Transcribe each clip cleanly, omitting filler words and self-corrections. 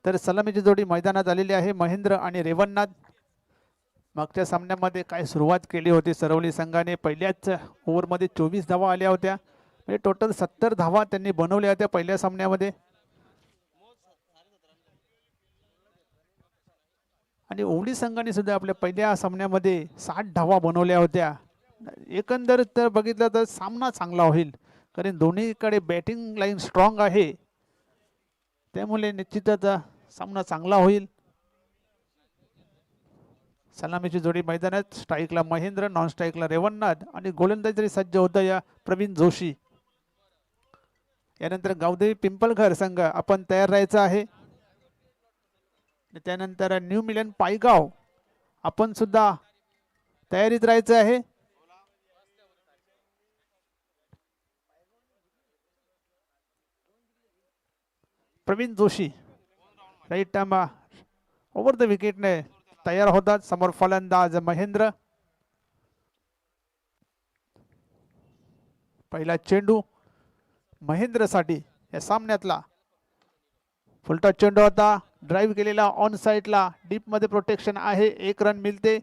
तर सलामीची जोडी मैदानात आलेली आहे महेंद्र आणि रेवन्नाथ. मागच्या सामन्यामध्ये काय सुरुवात केली होती सरवली संघाने. पहिल्याच ओव्हरमध्ये 24 धावा आल्या होत्या, म्हणजे टोटल 70 धावा त्यांनी बनवल्या होत्या पहिल्या सामन्यामध्ये. आणि ओवली संघाने सुद्धा आपल्या पहिल्या सामन्यामध्ये 60 धावा बनवल्या होत्या. एकंदर तर बघितलं तर सामना चांगला होईल, कारण दोन्हीकडे बॅटिंग लाईन स्ट्रॉंग आहे, त्यामुळे निश्चितच सामना चांगला होईल. सलामीची जोडी मैदानात. स्ट्राईकला महेंद्र, नॉन स्ट्राईकला रेवन्नाथ आणि गोलंदाजी सज्ज होतं या प्रवीण जोशी. यानंतर गावदेवी पिंपळघर संघ आपण तयार राहायचं आहे. त्यानंतर न्यू मिलन पायगाव आपण सुद्धा तयारीत राहायचं आहे. Praveen Joshi right time over the विकेटने तयार होतात. समोर फलंदाज महेंद्र. पहिला चेंडू महेंद्रसाठी या सामन्यातला. फुलटॉस चेंडू होता, ड्राईव्ह केलेला ऑन साईडला, डीप मध्ये प्रोटेक्शन आहे, 1 रन मिळते.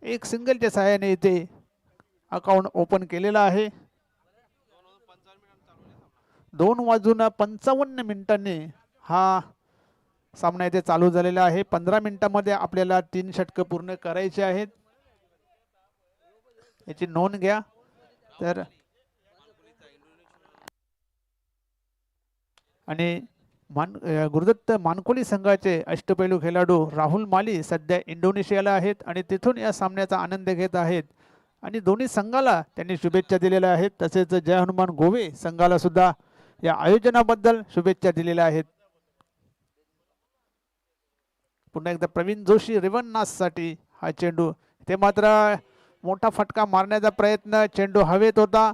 एक सिंगलच्या सहाय्याने इथे अकाउंट ओपन केलेलं आहे. 2:55 मिनिटांनी हा सामना इथे चालू झालेला आहे. 15 मिनिटांमध्ये आपल्याला 3 षटक पूर्ण करायचे आहेत, याची नोंद घ्या. तर आणि गुरुदत्त मानकोली संघाचे अष्टपैलू खेळाडू राहुल माली सध्या इंडोनेशियाला आहेत आणि तिथून या सामन्याचा आनंद घेत आहेत आणि दोन्ही संघाला त्यांनी शुभेच्छा दिलेल्या आहेत. तसेच जय हनुमान गोवे संघाला सुद्धा या आयोजनाबद्दल शुभेच्छा दिलेल्या आहेत. पुन्हा एकदा प्रवीण जोशी रेवन्नाथसाठी हा चेंडू. ते मात्र मोठा फटका मारण्याचा प्रयत्न, चेंडू हवेत होता,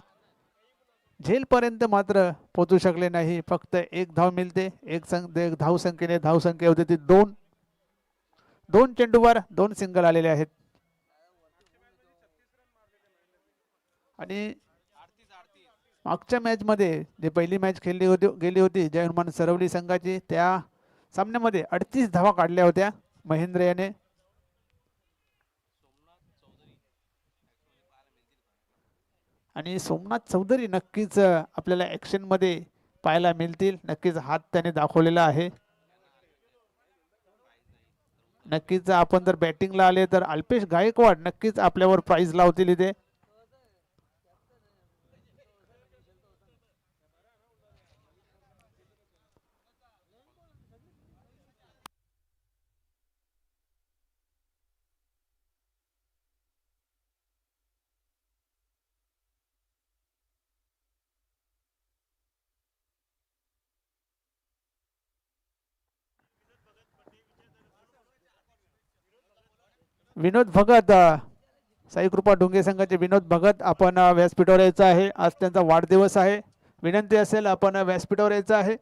झेलपर्यंत मात्र पोहोचू शकले नाही. फक्त 1 धाव मिळते. एक धावसंख्येने धावसंख्या होती ती 2. 2 चेंडूवर 2 सिंगल आलेले आहेत. आणि मागच्या मॅच मध्ये जे पहिली मॅच गेली होती जय हनुमान सरवली संघाची, त्या सामन्यामध्ये 38 धावा काढल्या होत्या महेंद्र याने. आणि सोमनाथ चौधरी नक्कीच आपल्याला ऍक्शन मध्ये पाहायला मिळतील. नक्कीच हात त्याने दाखवलेला आहे. नक्कीच आपण जर बॅटिंगला आले तर अल्पेश गायकवाड नक्कीच आपल्यावर प्राइज लावतील इथे. विनोद भगत, साई कृपा डोंगे संघाचे विनोद भगत आपण व्यासपीठावर यायचं आहे. आज त्यांचा वाढदिवस आहे. विनंती असेल आपण व्यासपीठावर यायचं आहे.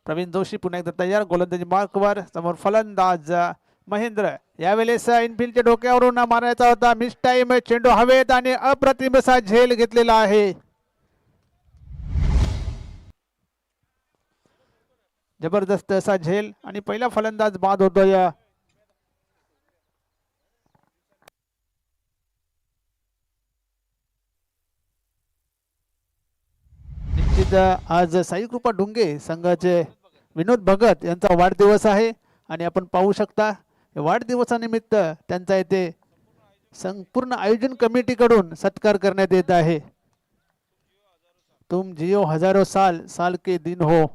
प्रवीण जोशी पुन्हा एकदा तयार. गोलंदाजी मार्कवर. समोर फलंदाज महेंद्र. यावेळेस इनफिल्डच्या डोक्यावरून मारायचा होता, मिस टाइम. चेंडू हवेत आणि अप्रतिम असा झेल घेतलेला आहे. जबरदस्त असा झेल आणि पहिला फलंदाज बाद होतो. या निश्चित आज साई कृपा डोंगे संघाचे विनोद भगत यांचा वाढदिवस आहे आणि आपण पाहू शकता वाढदिवसानिमित्त त्यांचा इथे संपूर्ण आयोजन कमिटीकडून सत्कार करण्यात येत आहे. तुम जियो हजारो साल, साल के दिन हो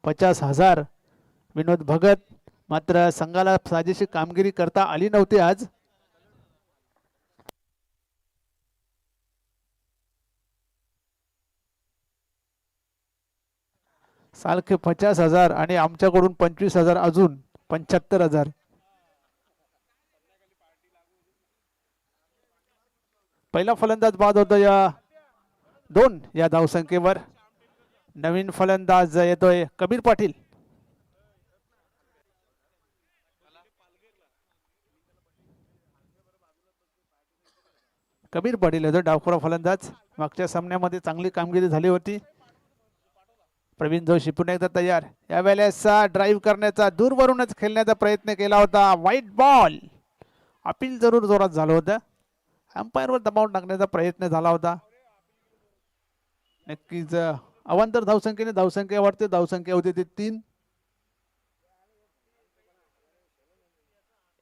50,000. विनोद भगत. मात्र संघाला साजेशी कामगिरी करता आली नव्हती आज. साल के 50,000 आणि आमच्याकडून 25,000 अजून 75,000. पहिला फलंदाज बाद होतो या 2 या धावसंख्येवर. नवीन फलंदाज येतोय कबीर पाटील. कबीर पाटील होते डावखुरा फलंदाज. मागच्या सामन्यामध्ये चांगली कामगिरी झाली होती. प्रवीण जोशी पुन्हा एकदा तयार. यावेळेस ड्राईव्ह करण्याचा दूरवरूनच खेळण्याचा प्रयत्न केला होता. वाईट बॉल. अपील जरूर जोरात झालं होतं. अंपायरवर दबाव टाकण्याचा प्रयत्न झाला होता. नक्कीच अवांतर धावसंख्येने धावसंख्या वाढते. धावसंख्या होती ती 3.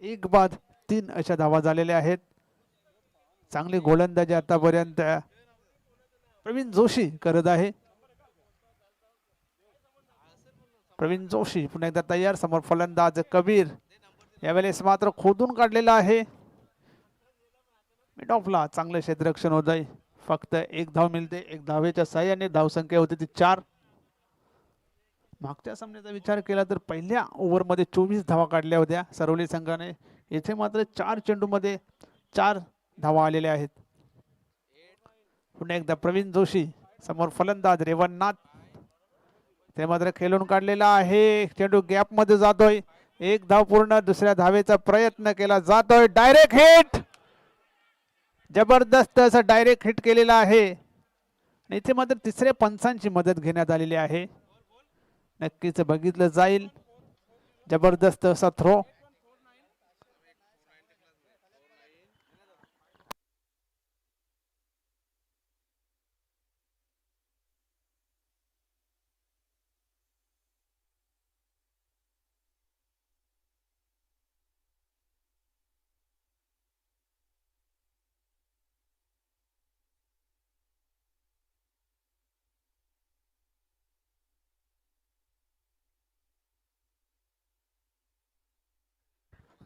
1 बाद 3 अशा धावा झालेल्या आहेत. चांगली गोलंदाजी आतापर्यंत प्रवीण जोशी करत आहे. प्रवीण जोशी पुन्हा एकदा तयार. समोर फलंदाज कबीर. यावेळेस मात्र खोदून काढलेला आहे. मिड ऑफला चांगलं क्षेत्ररक्षण होत आहे. फक्त 1 धाव मिळते. 1 धावेच्या साह्याने धावसंख्या होती ती 4. मागच्या सामन्याचा विचार केला तर पहिल्या ओव्हरमध्ये 24 धावा काढल्या होत्या सरवली संघाने. येथे मात्र 4 चेंडूमध्ये 4 धावा आलेल्या आहेत. पुन्हा एकदा प्रवीण जोशी. समोर फलंदाज रेवणनाथ. ते मात्र खेळून काढलेला आहे. चेंडू गॅप मध्ये जातोय. 1 धाव पूर्ण. दुसऱ्या धावेचा प्रयत्न केला जातोय. Direct hit. जबरदस्त असं डायरेक्ट हिट केलेला आहे. इथे मात्र तिसऱ्या पंचांची मदत घेण्यात आलेली आहे. नक्कीच बघितलं जाईल. जबरदस्त असा थ्रो.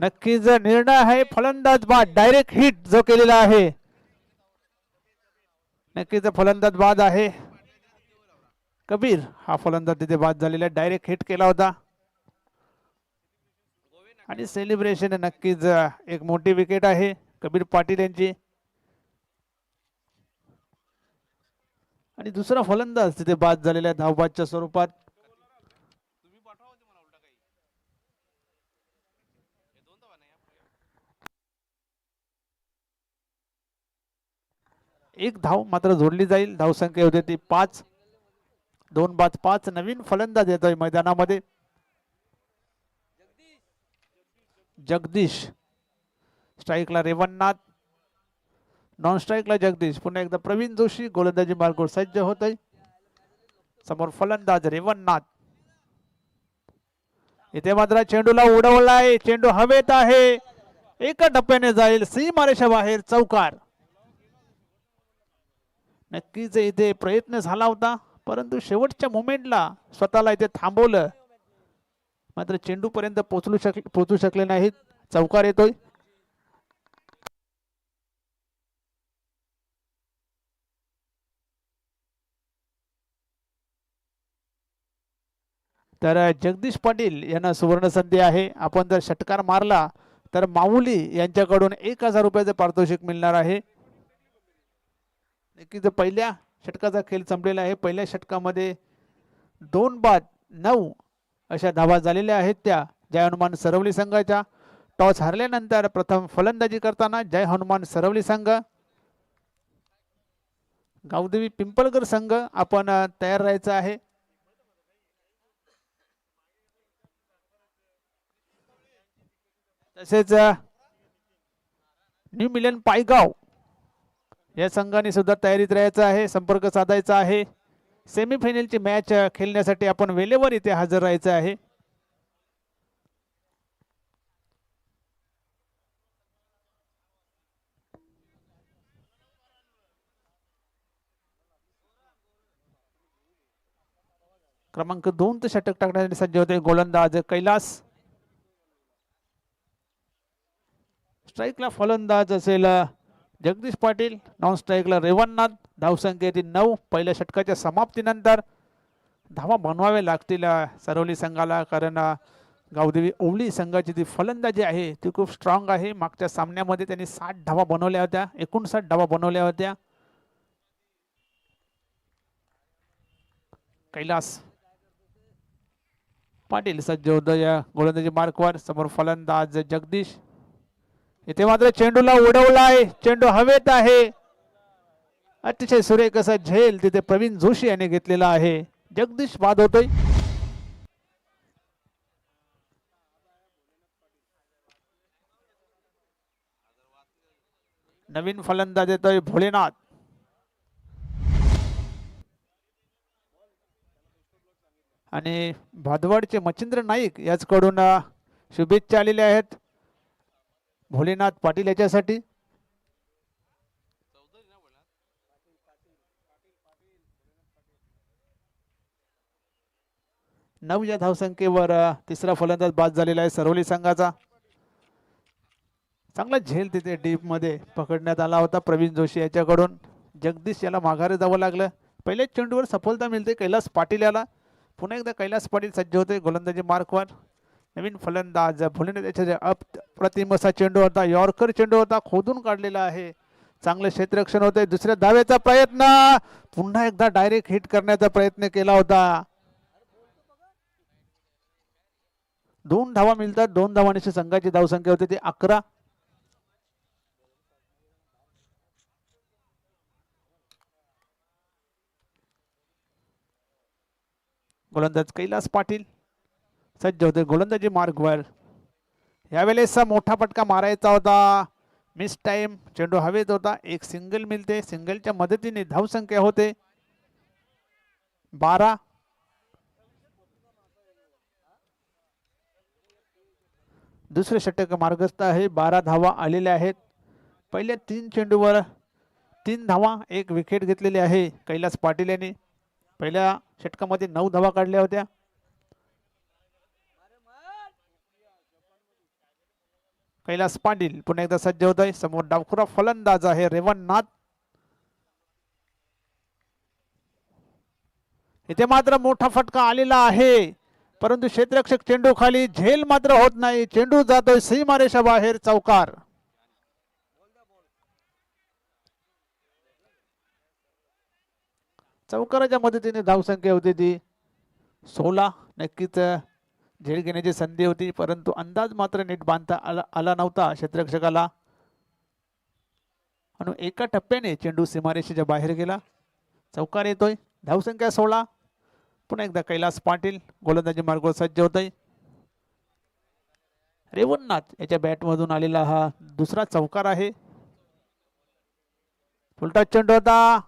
नक्कीच निर्णय आहे. फलंदाज बाद. डायरेक्ट हिट जो केलेला आहे. नक्कीच फलंदाज बाद आहे. कबीर हा फलंदाज तिथे बाद झालेला. डायरेक्ट हिट केला होता. आणि सेलिब्रेशन नक्कीच एक मोठी विकेट आहे कबीर पाटील यांची. आणि दुसरा फलंदाज तिथे बाद झालेला आहे धावबादच्या स्वरूपात. एक धाव मात्र जोडली जाईल. धावसंख्या होती ती 5. 2 बाद 5. नवीन फलंदाज येतोय मैदानामध्ये. जगदीश. स्ट्राईकला रेवणनाथ. नॉन स्ट्राईकला जगदीश. पुन्हा एकदा प्रवीण जोशी गोलंदाजी मार्गावर सज्ज होत आहे. समोर फलंदाज रेवणनाथ. इथे मात्र चेंडूला उडवलाय. चेंडू हवेत आहे. एका टप्प्याने जाईल सीमारेषा बाहेर. चौकार. नक्कीच इथे प्रयत्न झाला होता परंतु शेवटच्या मोमेंटला स्वतःला इथे थांबवलं. मात्र चेंडू पर्यंत पोहोचू शकले नाहीत. चौकार येतोय. तर जगदीश पाटील यांना सुवर्ण संधी आहे. आपण जर षटकार मारला तर माऊली यांच्याकडून 1000 रुपयाचे पारितोषिक मिळणार आहे. नक्कीच पहिल्या षटकाचा खेळ संपलेला आहे. पहिल्या षटकामध्ये 2 बाद 9 अशा धावा झालेल्या आहेत. त्या जय हनुमान सरवली संघाच्या. टॉस हरल्यानंतर प्रथम फलंदाजी करताना जय हनुमान सरवली संघ. गावदेवी पिंपळकर संघ आपण तयार राहायचं आहे. तसेच न्यू मिलन पायगाव या संघाने सुद्धा तयारीत राहायचं आहे. संपर्क साधायचा आहे. सेमीफायनलची मॅच खेळण्यासाठी आपण वेळेवर इथे हजर राहायचं आहे. क्रमांक 2 ते षटक टाकण्यासाठी सज्ज होते गोलंदाज कैलास. स्ट्राईकला फलंदाज असेल जगदीश पाटील. नॉन स्ट्राईकला रेवणनाथ. धावसंख्या 9. पहिल्या षटकाच्या समाप्तीनंतर धावा बनवाव्या लागतील सरवली संघाला कारण गावदेवी ओवली संघाची जी फलंदाजी आहे ती खूप स्ट्रॉंग आहे. मागच्या सामन्यामध्ये त्यांनी 60 धावा बनवल्या होत्या. 59 धावा बनवल्या होत्या. कैलास पाटील सज्ज होतं या गोलंदाजी मार्कवर. समोर फलंदाज जगदीश. इथे मात्र चेंडूला उडवला आहे. चेंडू हवेत आहे. अतिशय सुरेख असा झेल तिथे प्रवीण जोशी याने घेतलेला आहे. जगदीश बाद होतोय. नवीन फलंदाज येतोय भोलेनाथ. आणि भादवाडचे मच्छिंद्र नाईक याचकडून शुभेच्छा आलेल्या आहेत भोलेनाथ पाटील याच्यासाठी. 9 या धावसंख्येवर तिसरा फलंदाज बाद झालेला आहे सरवली संघाचा. चांगला झेल तिथे डीप मध्ये पकडण्यात आला होता प्रवीण जोशी याच्याकडून. जगदीश याला माघारी जावं लागलं. पहिल्याच चेंडूवर सफलता मिळते कैलास पाटील याला. पुन्हा एकदा कैलास पाटील सज्ज होते गोलंदाजी मार्कवर. नवीन फलंदाज भोलेनाथ याच्या अप्रतिम असा चेंडू होता. यॉर्कर चेंडू होता, खोदून काढलेला आहे. चांगलं क्षेत्ररक्षण होते. दुसऱ्या धावेचा प्रयत्न, पुन्हा एकदा डायरेक्ट हिट करण्याचा प्रयत्न केला होता. 2 धावा मिळतात. 2 धावांची संघाची धावसंख्या होती ती 11. गोलंदाज कैलास पाटील सज्ज होते गोलंदाजी मार्गवर. यावेळेस मोठा फटका मारायचा होता. मिस टाइम, चेंडू हवेत होता. एक सिंगल मिळते. सिंगलच्या मदतीने धावसंख्या होते 12. दुसरे षटक मार्गस्थ आहे. 12 धावा आलेल्या आहेत. पहिल्या 3 चेंडूवर 3 धावा, 1 विकेट घेतलेली आहे कैलास पाटील यांनी. पहिल्या षटकामध्ये 9 धावा काढल्या होत्या. कैलास पाटील पुन्हा एकदा सज्ज होत आहे. समोर डावखुरा फलंदाज आहे रेवणनाथ. इथे मात्र मोठा फटका आलेला आहे, परंतु क्षेत्ररक्षक चेंडू खाली. झेल मात्र होत नाही. चेंडू जातोय सीमारेषा बाहेर, चौकार. चौकाराच्या मदतीने धावसंख्या होती ती 16. नक्कीच झेल घेण्याची संधी होती, परंतु अंदाज मात्र नीट बांधता आला नव्हता क्षेत्ररक्षकाला. आणि एका टप्प्याने चेंडू सीमारेषेच्या बाहेर गेला. चौकार येतोय. धावसंख्या 16. पुन्हा एकदा कैलास पाटील गोलंदाजी मार्गावर सज्ज होत आहे. रेवणनाथ याच्या बॅटमधून आलेला हा दुसरा चौकार आहे. फुलटॉस चेंडू होता.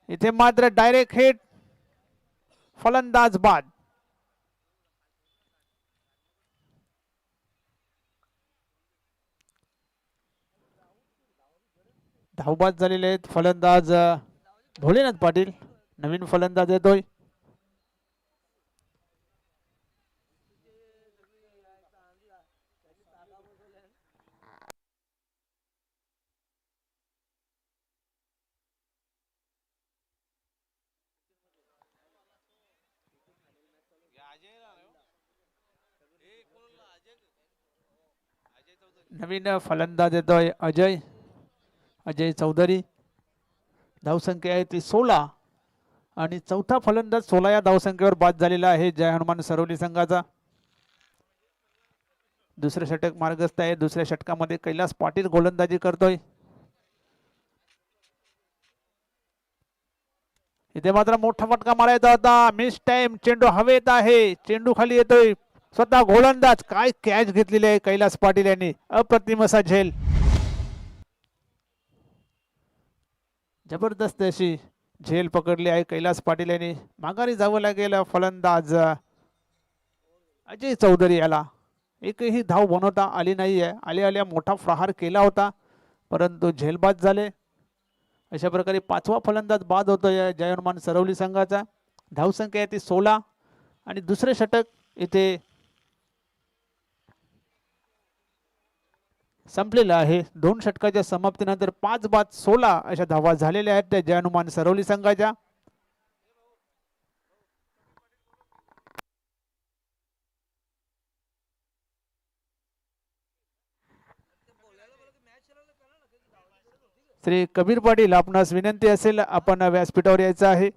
इथे मात्र डायरेक्ट हिट. फलंदाज बाद. धावबाद झालेले आहेत फलंदाज भोलेनाथ पाटील. नवीन फलंदाज येतोय. नवीन फलंदाज येतोय अजय चौधरी. धावसंख्या आहे ती 16 आणि चौथा फलंदाज 16 या धावसंख्येवर बाद झालेला आहे जय हनुमान सरवली संघाचा. दुसरे षटक मार्गस्थ आहे. दुसऱ्या षटकामध्ये कैलास पाटील गोलंदाजी करतोय. इथे मात्र मोठा फटका मारायचा होता. मिस टाइम, चेंडू हवेत आहे. चेंडू खाली येतोय. स्वतः गोलंदाज. काय कॅच घेतलेली आहे कैलास पाटील यांनी. अप्रतिम असा झेल. जबरदस्त अशी झेल पकडली आहे कैलास पाटील यांनी. माघारी जावं लागेल फलंदाज अजय चौधरी याला. एकही धाव बनवता आली नाही आहे. आल्या मोठा प्रहार केला होता, परंतु झेलबाद झाले. अशा प्रकारे 5वा फलंदाज बाद होतो या जय हनुमान सरवली संघाचा. धावसंख्या आहे ती 16 आणि दुसरे षटक इथे संपलेलं आहे. 2 षटकाच्या समाप्तीनंतर 5 बाद 16 अशा धावा झालेल्या आहेत त्या जय हनुमान सरवली संघाच्या. श्री कबीर पाटील, आपणास विनंती असेल आपण व्यासपीठावर यायचं आहे.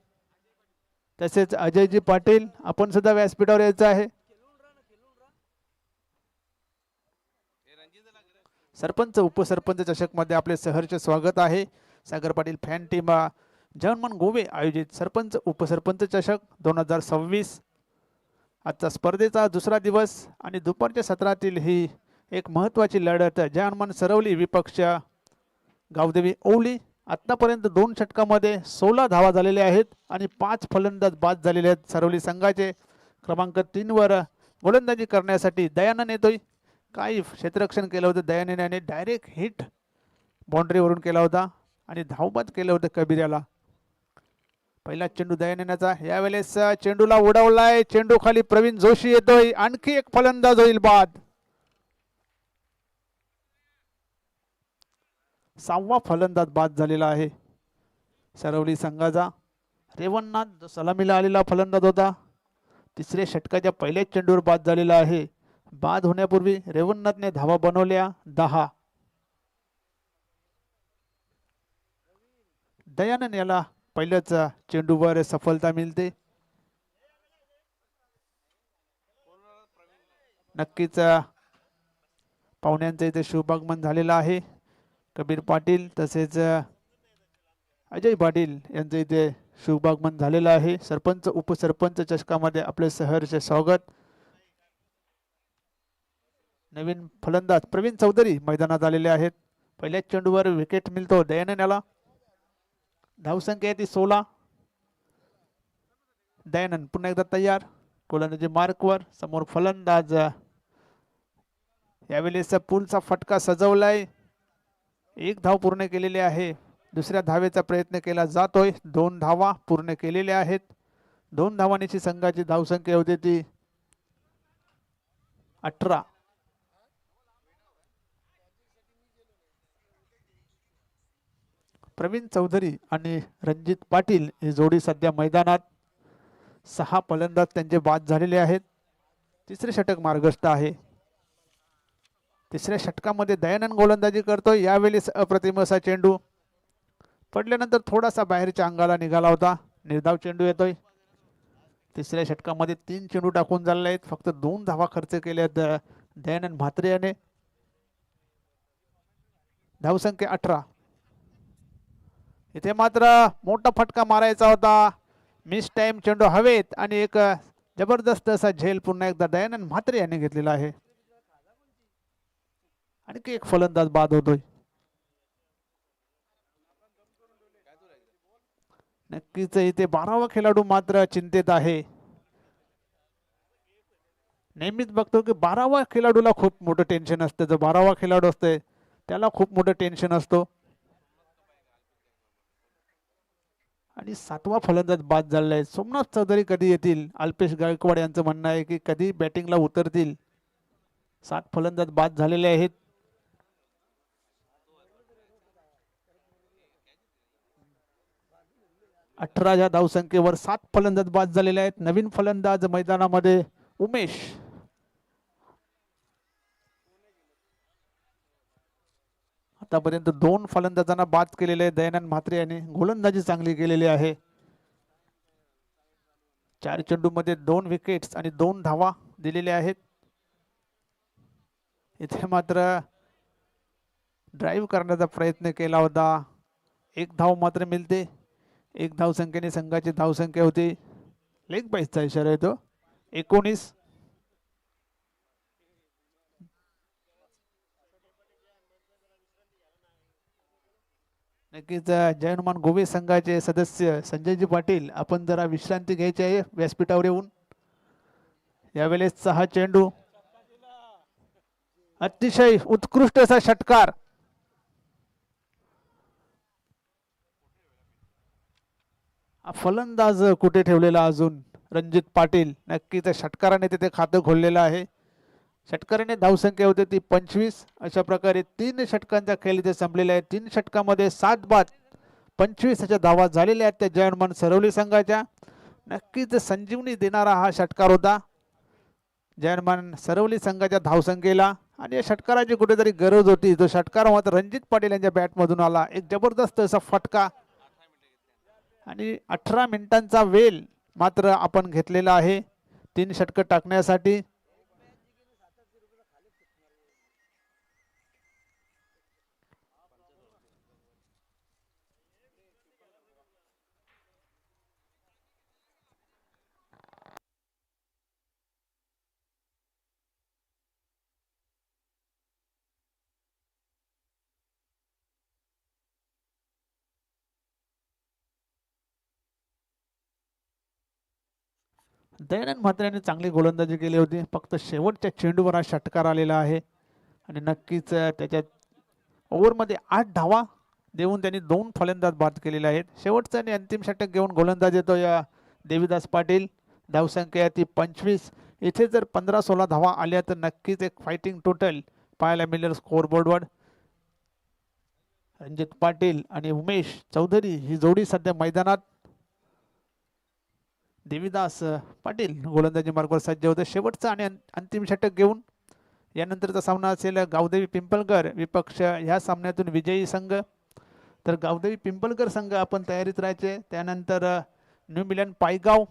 तसेच अजयजी पाटील आपण सुद्धा व्यासपीठावर यायचं आहे. सरपंच उपसरपंच चषक मध्ये आपले सहर्ष स्वागत आहे. Sagar Patil fan team German गोवे आयोजित सरपंच उपसरपंच चषक 2026. आजचा स्पर्धेचा दुसरा दिवस आणि दुपारच्या सत्रातील ही एक महत्त्वाची लढत. जर्मन सरवली विपक्ष गावदेवी ओवली. आतापर्यंत 2 षटकामध्ये 16 धावा झालेल्या आहेत आणि 5 फलंदाज बाद झालेले आहेत. सरवली संघाचे क्रमांक 3 वर गोलंदाजी करण्यासाठी दयानंद येतोय. काही क्षेत्ररक्षण केलं होतं दयानंदने, डायरेक्ट हिट बाउंड्रीवरून केला होता आणि धावबाद केलं होतं कबीर. पहिला चेंडू दयानंदचा, यावेळेस चेंडूला उडवलाय, चेंडू खाली प्रवीण जोशी येतोय, आणखी एक फलंदाज होईल बाद. 6वा फलंदाज बाद झालेला आहे सरवली संघाचा. रेवणनाथ सलामीला आलेला फलंदाज होता, तिसऱ्या षटकाच्या पहिल्याच चेंडूवर बाद झालेला आहे. बाद होण्यापूर्वी रेवणनाथने धावा बनवल्या 10. दयानंद याला पहिल्याच चेंडूवर सफलता मिळते. नक्कीच पाहुण्यांचं इथे शुभागमन झालेलं आहे. कबीर पाटील तसेच अजय पाटील यांचं इथे शुभागमन झालेलं आहे. सरपंच उपसरपंच चषकामध्ये आपले सहर्ष स्वागत. नवीन फलंदाज प्रवीण चौधरी मैदानात आलेले आहेत. पहिल्याच चेंडूवर विकेट मिळतो दयानंद याला. धावसंख्या ती 16. दयानंद पुन्हा एकदा तयार, गोलंदाजी मार्कवर. समोर फलंदाज, यावेळेस पुलचा फटका सजवलाय. 1 धाव पूर्ण केलेली आहे. दुसऱ्या धावेचा प्रयत्न केला जातोय. 2 धावा पूर्ण केलेल्या आहेत. 2 धावांची संघाची धावसंख्या होती ती 18. प्रवीण चौधरी आणि रणजित पाटील ही जोडी सध्या मैदानात. 6 फलंदाज त्यांचे बाद झालेले आहेत. तिसरे षटक मार्गस्थ आहे. तिसऱ्या षटकामध्ये दयानंद गोलंदाजी करतोय. यावेळेस अप्रतिम असा चेंडू पडल्यानंतर थोडासा बाहेरच्या अंगाला निघाला होता. निर्धाव चेंडू येतोय. तिसऱ्या षटकामध्ये 3 चेंडू टाकून झालेले आहेत. फक्त 2 धावा खर्च केल्यात दयानंद म्हात्रे याने. धावसंख्या 18. इथे मात्र मोठा फटका मारायचा होता. मिस टाइम चेंडू हवेत आणि एक जबरदस्त असा झेल पुन्हा एकदा दयानंद म्हात्रे यांनी घेतलेला आहे. आणखी एक फलंदाज बाद होतोय. नक्कीच इथे 12वा खेळाडू मात्र चिंतेत आहे. नेहमीच बघतो की 12वा खेळाडूला खूप मोठं टेन्शन असतं. जो 12वा खेळाडू असतोय त्याला खूप मोठं टेन्शन असतो. आणि 7वा फलंदाज बाद झालेला आहे. सोमनाथ चौधरी कधी येतील? अल्पेश गायकवाड यांचं म्हणणं आहे की कधी बॅटिंगला उतरतील. 7 फलंदाज बाद झालेले आहेत. अठराच्या धावसंख्येवर 7 फलंदाज बाद झालेले आहेत. नवीन फलंदाज मैदानामध्ये उमेश. आतापर्यंत 2 फलंदाजांना बाद केलेले आहे दयानंद म्हात्रे यांनी. गोलंदाजी चांगली केलेली आहे. 4 चेंडूमध्ये 2 विकेट्स आणि 2 धावा दिलेल्या आहेत. इथे मात्र ड्राईव्ह करण्याचा प्रयत्न केला होता. 1 धाव मात्र मिळते. 1 धावसंख्येने संघाची धावसंख्या होती. लेग बाईसचा इशारा येतो. 19. नक्कीच जय हनुमान गोवे संघाचे सदस्य संजयजी पाटील, आपण जरा विश्रांती घ्यायची आहे व्यासपीठावर येऊन. यावेळेस हा चेंडू अतिशय उत्कृष्ट असा षटकार. फलंदाज कुठे ठेवलेला अजून? रणजित पाटील. नक्कीच षटकाराने तिथे खातं खोललेलं आहे. षटकाराने धावसंख्या होती ती 25. अशा प्रकारे 3 षटकांचा खेळ इथे संपलेला आहे. 3 षटकामध्ये 7 बाद 25 अशा धावा झालेल्या आहेत त्या जय हनुमान सरवली संघाच्या. नक्कीच संजीवनी देणारा हा षटकार होता जय हनुमान सरवली संघाच्या धावसंख्येला. आणि या षटकाराची कुठेतरी गरज होती. तो षटकार मात्र रणजित पाटील यांच्या बॅटमधून आला. एक जबरदस्त असा फटका आणि 18 मिनिटांचा वेळ मात्र आपण घेतलेला आहे 3 षटकं टाकण्यासाठी. दयानंद म्हात्रेने चांगली गोलंदाजी केली होती, फक्त शेवटच्या चेंडूवर हा षटकार आलेला आहे आणि नक्कीच त्याच्या ओव्हरमध्ये 8 धावा देऊन त्यांनी 2 फलंदाज बाद केलेले आहेत. शेवटचा आणि अंतिम षटक घेऊन गोलंदाज येतो या देवीदास पाटील. धावसंख्या ती 25. इथे जर 15-16 धावा आल्या तर नक्कीच एक फायटिंग टोटल पाहायला मिळेल स्कोअरबोर्डवर. रणजित पाटील आणि उमेश चौधरी ही जोडी सध्या मैदानात. देवीदास पाटील गोलंदाजी मार्गावर सज्ज होते शेवटचा आणि अंतिम षटक घेऊन. यानंतरचा सामना असेल गावदेवी पिंपळकर विपक्ष ह्या सामन्यातून विजयी संघ. तर गावदेवी पिंपळकर संघ आपण तयारीत राहायचे. त्यानंतर न्यू मिलन पायगाव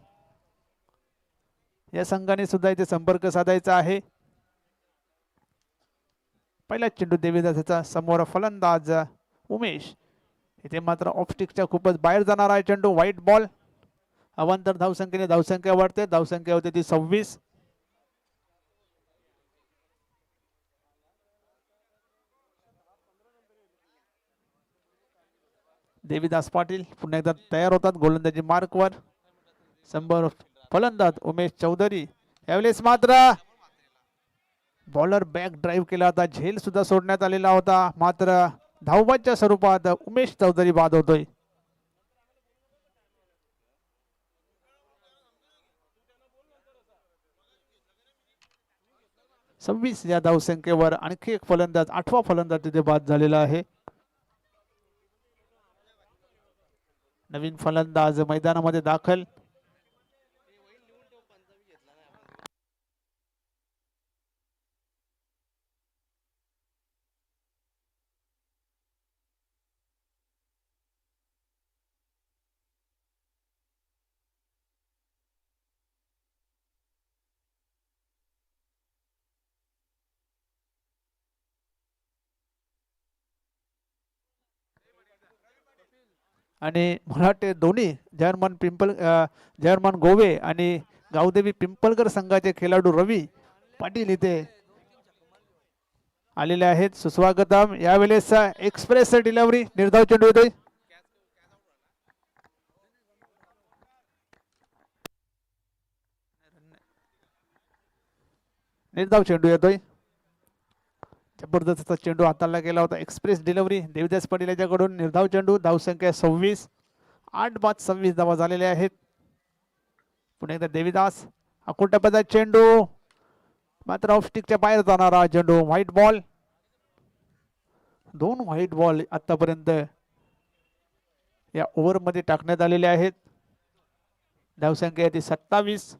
या संघाने सुद्धा इथे संपर्क साधायचा आहे. पहिला चेंडू देवीदासाचा, समोर फलंदाज उमेश. इथे मात्र ऑफस्टिकच्या खूपच बाहेर जाणार आहे चेंडू. White ball. अवांतर धावसंख्येने धावसंख्या वाढते. धावसंख्या होते ती 26. देवीदास पाटील पुन्हा एकदा तयार होतात गोलंदाजी मार्कवर. समोर फलंदाज उमेश चौधरी. यावेळेस मात्र बॉलर बॅक ड्राईव्ह केला होता. झेल सुद्धा सोडण्यात आलेला होता, मात्र धावबादच्या स्वरूपात उमेश चौधरी बाद होतोय. सव्वीस या धावसंख्येवर आणखी एक फलंदाज, 8वा फलंदाज तिथे बाद झालेला आहे. नवीन फलंदाज मैदानामध्ये दाखल. आणि मला वाटते दोन्ही जर्मन गोवे आणि गावदेवी पिंपळकर संघाचे खेळाडू रवी पाटील इथे आलेले आहेत. सुस्वागतम. यावेळेस एक्सप्रेस डिलिव्हरी निर्धाव चेंडू येतोय. निर्धाव चेंडू येतोय. जबरदस्त चेंडू हाताळला गेला होता. एक्सप्रेस डिलिव्हरी देवीदास पाटील याच्याकडून. निर्धाव चेंडू. धावसंख्या 26. 8 बाद 26 धावा झालेल्या आहेत. पुन्हा एकदा देवीदास. अकोटापदा चेंडू मात्र ऑफस्टिकच्या बाहेर जाणारा चेंडू. White ball. 2 व्हाईट बॉल आतापर्यंत या ओव्हरमध्ये टाकण्यात आलेले आहेत. धावसंख्या ती 27.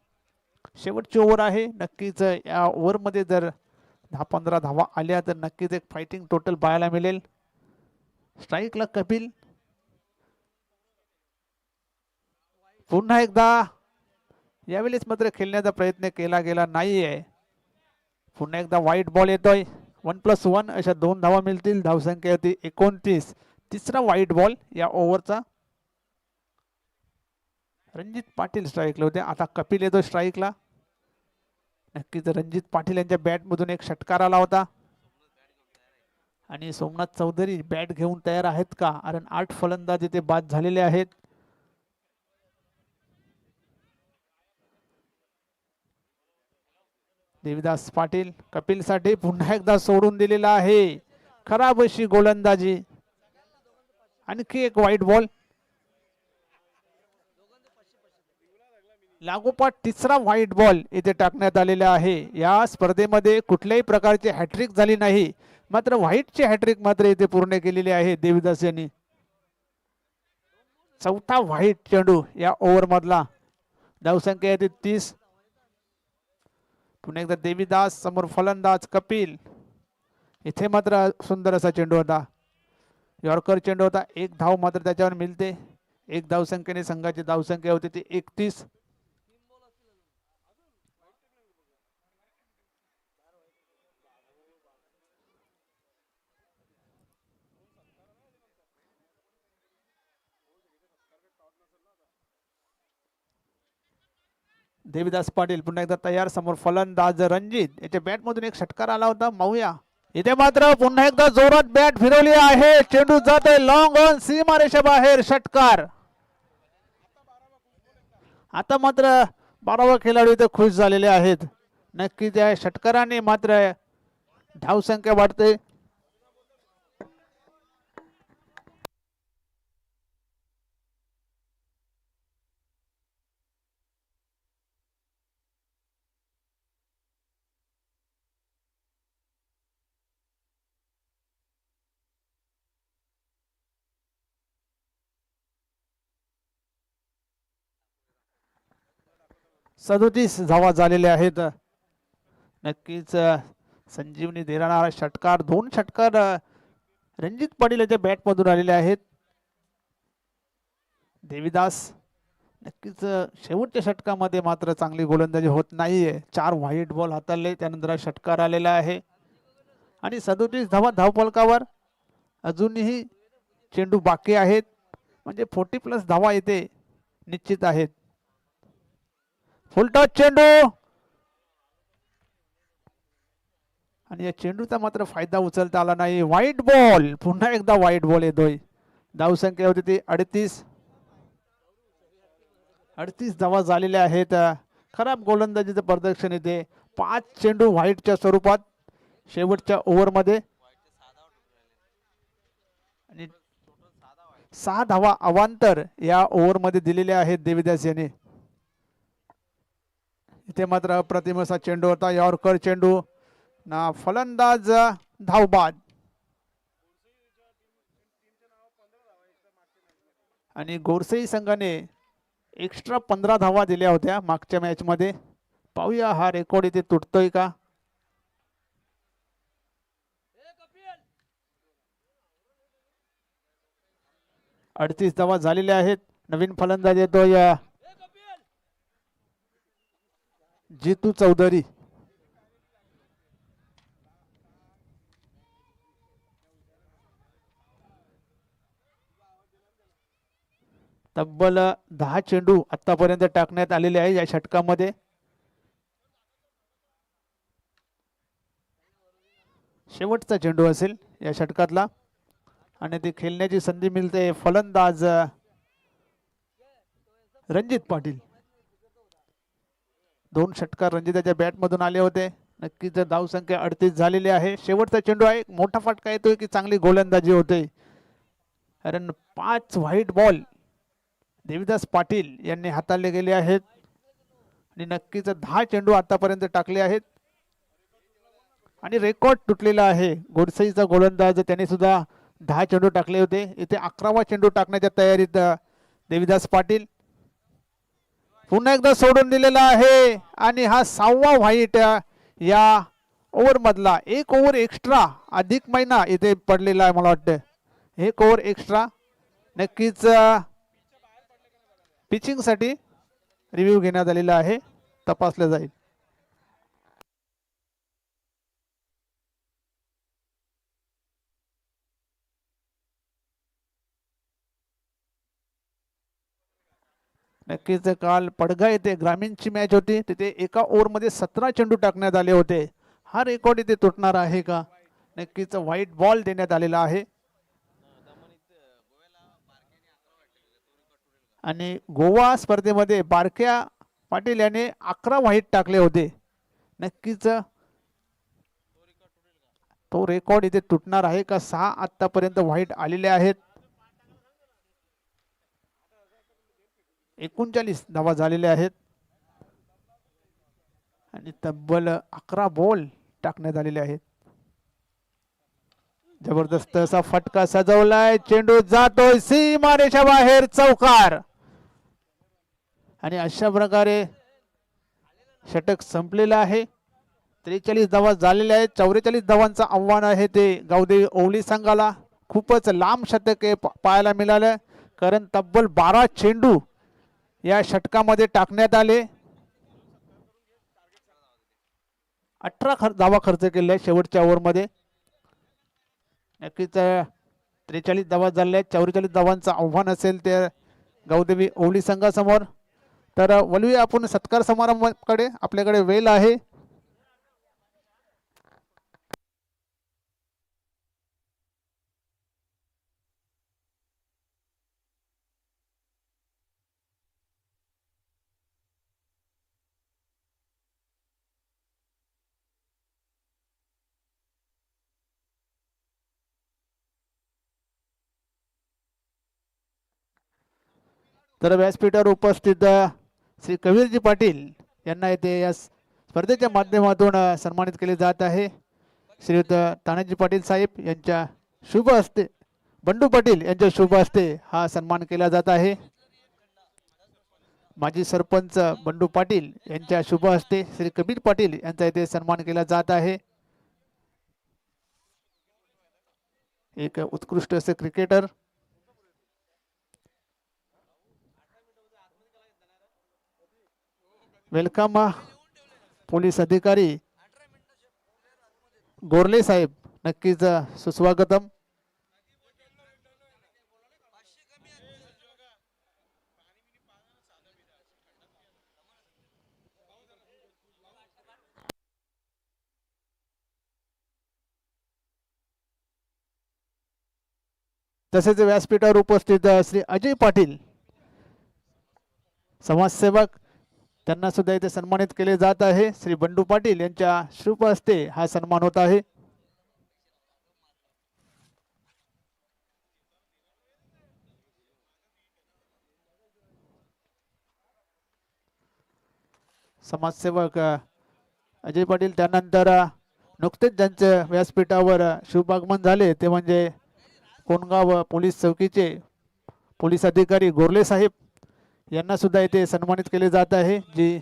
शेवटची ओव्हर आहे. नक्कीच या ओव्हरमध्ये जर 10-15 धावा आल्या तर नक्कीच एक फायटिंग टोटल पाहायला मिळेल. स्ट्राईकला कपिल. पुन्हा एकदा यावेळेस मात्र खेळण्याचा प्रयत्न केला गेला नाहीये. पुन्हा एकदा व्हाईट बॉल येतोय. 1+1 अशा 2 धावा मिळतील. धावसंख्या होती 29. तिसरा व्हाईट बॉल या ओव्हरचा. रणजित पाटील स्ट्राईकला होते. आता कपिल येतो स्ट्राईकला. नक्कीच रणजित पाटील यांच्या बॅटमधून एक षटकार आला होता. आणि सोमनाथ चौधरी बॅट घेऊन तयार आहेत का, कारण 8 फलंदाज इथे बाद झालेले आहेत. देवीदास पाटील कपिल साठी पुन्हा एकदा सोडून दिलेला आहे. खराब अशी गोलंदाजी. आणखी एक व्हाईट बॉल. लागोपाठ तिसरा व्हाईट बॉल इथे टाकण्यात आलेला आहे. या स्पर्धेमध्ये कुठल्याही प्रकारची हॅट्रिक झाली नाही, मात्र व्हाईटची हॅट्रिक मात्र इथे पूर्ण केलेली आहे देवीदास यांनी. चौथा व्हाईट चेंडू या ओव्हर मधला. धावसंख्या येते 30. पुन्हा एकदा देवीदास. समोर फलंदाज कपिल. इथे मात्र सुंदर असा चेंडू होता. यॉर्कर चेंडू होता. 1 धाव मात्र त्याच्यावर मिळते. 1 धावसंख्येने संघाची धावसंख्या होती ती 31. देवीदास पाटील पुन्हा एकदा तयार. समोर फलंदाज रणजित. याच्या बॅट मधून एक षटकार आला होता. माऊया. इथे मात्र पुन्हा एकदा जोरात बॅट फिरवली आहे. चेंडू जातोय लॉंग ऑन सीमारेषा बाहेर. षटकार. आता मात्र 12वा खेळाडू इथे खुश झालेले आहेत. नक्की त्या षटकाराने मात्र धावसंख्या वाढते. सदोतीस धावा झालेल्या आहेत. नक्कीच संजीवनी देणारा षटकार, 2 षटकार रणजित पाटील याच्या बॅट मधून आलेले आहेत. देवीदास नक्कीच शेवटच्या षटकामध्ये मात्र चांगली गोलंदाजी होत नाहीये. 4 व्हाईट बॉल हाताळले, त्यानंतर षटकार आलेला आहे आणि 37 धावा धावफलकावर. अजूनही चेंडू बाकी आहेत, म्हणजे 40+ धावा इथे निश्चित आहेत. फुलटॉस चेंडू आणि या चेंडूचा मात्र फायदा उचलता आला नाही. व्हाईट बॉल, पुन्हा एकदा व्हाईट बॉल येतोय. धावसंख्या होती ती 38. 38 धावा झालेल्या आहेत. खराब गोलंदाजीचं प्रदर्शन येते. 5 चेंडू व्हाईटच्या स्वरूपात शेवटच्या ओव्हरमध्ये आणि 6 धावा अवांतर या ओव्हरमध्ये दिलेल्या आहेत देवीदास यांनी. इथे मात्र अप्रतिम असा चेंडू होता. यॉर्कर चेंडू ना फलंदाज धावबाद आणि गोरसई संघाने एक्स्ट्रा 15 धावा दिल्या होत्या मागच्या मॅच मध्ये. पाहूया हा रेकॉर्ड इथे तुटतोय का. अडतीस धावा झालेल्या आहेत. नवीन फलंदाज येतोय जितू चौधरी. तब्बल 10 चेंडू आतापर्यंत टाकण्यात आलेले आहे या षटकामध्ये. शेवटचा चेंडू असेल या षटकातला आणि ती खेळण्याची संधी मिळते फलंदाज रणजित पाटील. 2 षटकार रणजिताच्या बॅट मधून आले होते. नक्कीच धावसंख्या 38 झालेली आहे. शेवटचा चेंडू आहे. मोठा फटका येतोय की चांगली गोलंदाजी होते, कारण 5 व्हाईट बॉल देवीदास पाटील यांनी हाताळले गेले आहेत आणि नक्कीच 10 चेंडू आतापर्यंत टाकले आहेत आणि रेकॉर्ड तुटलेला आहे. गोडसईचा गोलंदाज त्याने सुद्धा 10 चेंडू टाकले होते. इथे 11वा चेंडू टाकण्याच्या तयारीत देवीदास पाटील. पुन्हा एकदा सोडून दिलेला आहे आणि हा 6वा व्हाईट या ओव्हर मधला. 1 ओव्हर एक्स्ट्रा अधिक महिना इथे पडलेला आहे. मला वाटतं 1 ओव्हर एक्स्ट्रा. नक्कीच पिचिंग साठी रिव्ह्यू घेण्यात आलेला आहे, तपासलं जाईल. नक्कीच काल पडघा येथे ग्रामीणची मॅच होती, तिथे एका ओव्हरमध्ये 17 चेंडू टाकण्यात आले होते. हा रेकॉर्ड इथे तुटणार आहे का. नक्कीच व्हाईट बॉल देण्यात आलेला आहे आणि गोवा स्पर्धेमध्ये बारक्या पाटील याने 11 व्हाईट टाकले होते. नक्कीच तो रेकॉर्ड इथे तुटणार आहे का. 6 आतापर्यंत व्हाईट आलेले आहेत. 39 धावा झालेल्या आहेत आणि तब्बल 11 बॉल टाकण्यात आलेले आहेत. जबरदस्त असा फटका सजवलाय. चेंडू जातोय सीमारेषा बाहेर, चौकार आणि अशा प्रकारे षटक संपलेलं आहे. 43 धावा झालेल्या आहेत. 44 धावांचं आव्हान आहे ते गावदेवी ओवली संघाला. खूपच लांब षटक पाहायला मिळालं, कारण तब्बल 12 चेंडू या षटकामध्ये टाकण्यात आले. 18 धावा खर्च केल्या शेवटच्या ओव्हरमध्ये. नक्कीच 43 धावा झाल्या. 44 धावांचं आव्हान असेल ते गावदेवी ओवली संघासमोर. तर वळूया आपण सत्कार समारंभाकडे. आपल्याकडे वेळ आहे. तर व्यासपीठावर उपस्थित श्री कबीरजी पाटील यांना येथे या स्पर्धेच्या माध्यमातून सन्मानित केले जात आहे. श्रीयुत तानाजी पाटील साहेब यांच्या शुभ हस्ते, बंडू पाटील यांच्या शुभ हस्ते हा सन्मान केला जात आहे. माजी सरपंच बंडू पाटील यांच्या शुभ हस्ते श्री कबीर पाटील यांचा येथे सन्मान केला जात आहे. एक उत्कृष्ट असे क्रिकेटर. वेलकम पोलीस अधिकारी गोरले साहेब, नक्कीच सुस्वागतम. तसेच व्यासपीठावर उपस्थित श्री अजय पाटील समाजसेवक, त्यांना सुद्धा इथे सन्मानित केले जात आहे. श्री बंडू पाटील यांच्या शुभ हस्ते हा सन्मान होत आहे. समाजसेवक अजय पाटील, त्यानंतर नुकतेच ज्यांचे व्यासपीठावर शुभागमन झाले ते म्हणजे कोणगाव पोलीस चौकीचे पोलीस अधिकारी गोरले साहेब, यांना सुद्धा इथे सन्मानित केले जात आहे. जी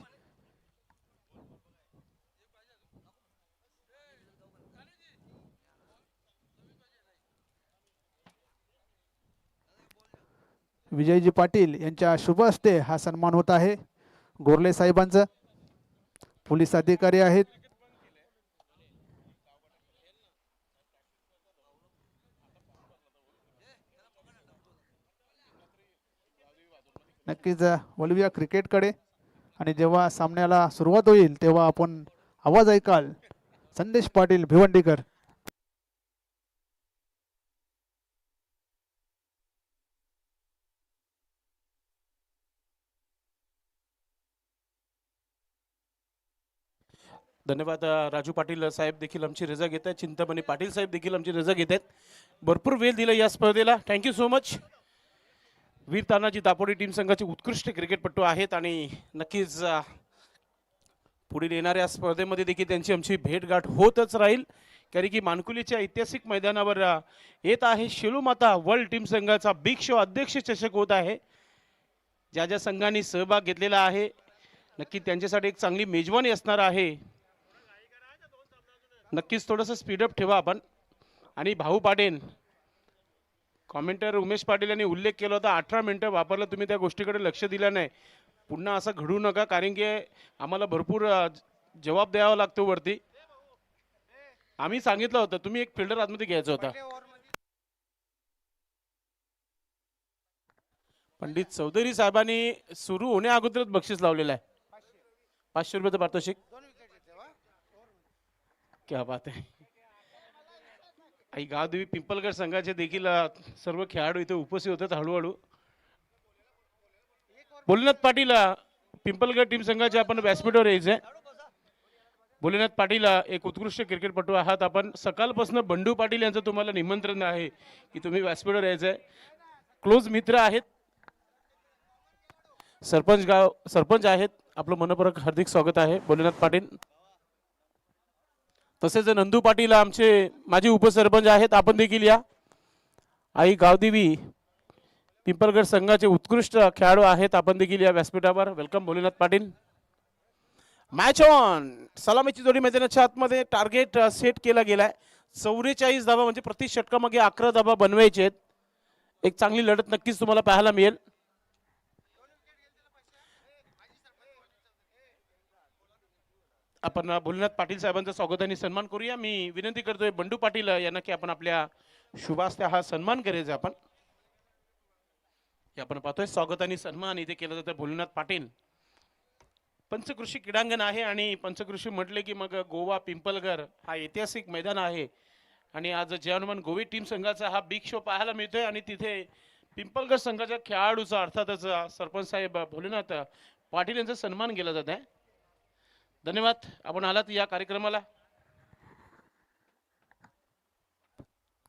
विजयजी पाटील यांच्या शुभ हस्ते हा सन्मान होत आहे. गोरले साहेबांचा पोलीस अधिकारी आहेत. नक्कीच वळूया क्रिकेटकडे, आणि जेव्हा सामन्याला सुरुवात होईल तेव्हा आपण आवाज ऐकाल संदेश पाटील भिवंडीकर. धन्यवाद. राजू पाटील साहेब देखील आमची रजा घेत आहेत. चिंतामणी पाटील साहेब देखील आमची रजा घेत आहेत. भरपूर वेळ दिला या स्पर्धेला. Thank you so much. Veer Tanaji Dapodi team संघाचे उत्कृष्ट क्रिकेटपटू आहेत आणि नक्कीच पुढील येणाऱ्या स्पर्धेमध्ये देखील त्यांची आमची भेटगाठ होतच राहील. कारण की मानकुलीच्या ऐतिहासिक मैदानावर येत आहे शेलू माता वर्ल्ड टीम संघाचा बिग शो अध्यक्ष चषक होत आहे. ज्या ज्या संघांनी सहभाग घेतलेला आहे नक्की त्यांच्यासाठी एक चांगली मेजवानी असणार आहे. नक्कीच थोडंसं स्पीडअप ठेवा आपण. आणि भाऊ पाटील, कॉमेंटर उमेश पाटील यांनी उल्लेख केला होता 18 मिनिटं वापरलं, तुम्ही त्या गोष्टीकडे लक्ष दिलं नाही. पुन्हा असं घडू नका, कारण की आम्हाला भरपूर जबाब द्यावा लागतो वरती. आम्ही सांगितलं होतं तुम्ही एक फिल्डर आतमध्ये घ्यायचा होता. पंडित चौधरी साहेबांनी सुरू होण्या अगोदरच बक्षीस लावलेलं आहे. 500 रुपयाचं पारितोषिक. क्या बात आहे. आई गावदेवी पिंपलगड संघाचे देखील सर्व खेळाडू इथे उपस्थित होतात हळूहळू. भोलेनाथ पाटील पिंपलगड टीम संघाचे आपण व्यासपीठावर यायचंय. भोलेनाथ पाटील एक उत्कृष्ट क्रिकेटपटू आहात आपण. सकाळपासून बंडू पाटील यांचं तुम्हाला निमंत्रण आहे की तुम्ही व्यासपीठावर यायचंय. क्लोज मित्र आहेत, सरपंच आहेत. आपलं मनपूर्वक हार्दिक स्वागत आहे भोलेनाथ पाटील. तसेच नंदू पाटील आमचे माजी उपसरपंच आहेत, आपण देखील या. आई गावदेवी पिंपलगड संघाचे उत्कृष्ट खेळाडू आहेत, आपण देखील या व्यासपीठावर. Welcome Bholenath Patil. Match on. सलामीची जोडी मैदानाच्या आतमध्ये. टार्गेट सेट केला गेलाय 44 धावा, म्हणजे प्रति षटकामागे 11 धावा बनवायचे आहेत. एक चांगली लढत नक्कीच तुम्हाला पाहायला मिळेल. आपण भोलेनाथ पाटील साहेबांचं स्वागत आणि सन्मान करूया. मी विनंती करतोय बंडू पाटील यांना की आपण आपल्या शुभास्त्या हा सन्मान करायचा. आपण पाहतोय स्वागत आणि सन्मान इथे केला जातं. भोलेनाथ पाटील पंचकृषी क्रीडांगण आहे आणि पंचकृषी म्हटले की मग गोवा पिंपलगड हा ऐतिहासिक मैदान आहे. आणि आज जय हनुमान गोवे टीम संघाचा हा बिग शो पाहायला मिळतोय आणि तिथे पिंपलगड संघाच्या खेळाडूचा अर्थातच सरपंच साहेब भोलेनाथ पाटील यांचा सन्मान केला जात आहे. धन्यवाद आपण आलात या कार्यक्रमाला.